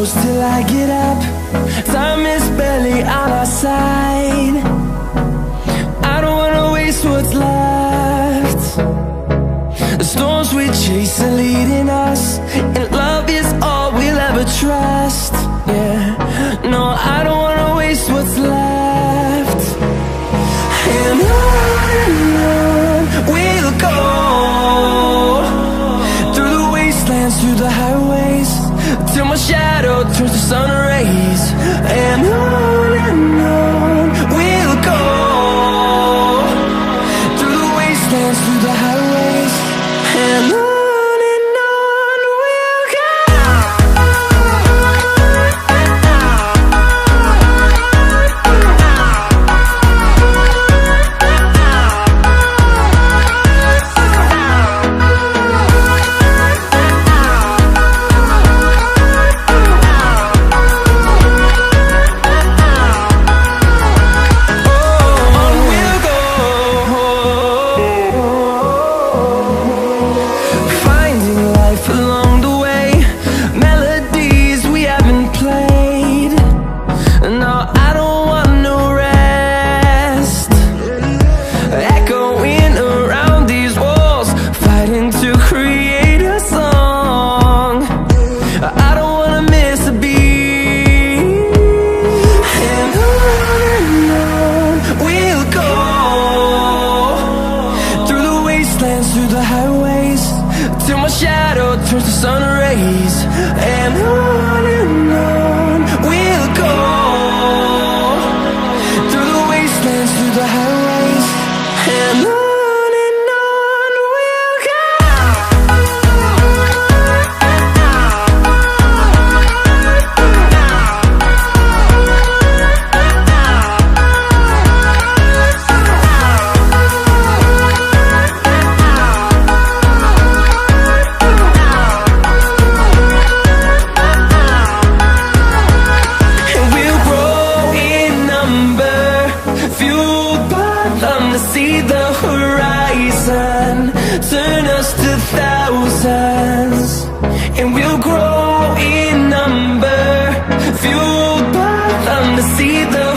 close till I get up. Time is barely on our side. I don't wanna waste what's left. The storms we chase are leading us, and love is all we'll ever trust. Yeah, no, I don't wanna waste what's left. And on we'll go, through the wastelands, through the highways, till my shadow turns to sun rays. And on we'll go, through the wastelands, through the highways, and on we'll go. Through the highways, till my shadow turns to sun rays. And on we'll go, through the wastelands, through the highways, and on we'll go. See the horizon, turn us to thousands, and we'll grow in number, fueled by them to see the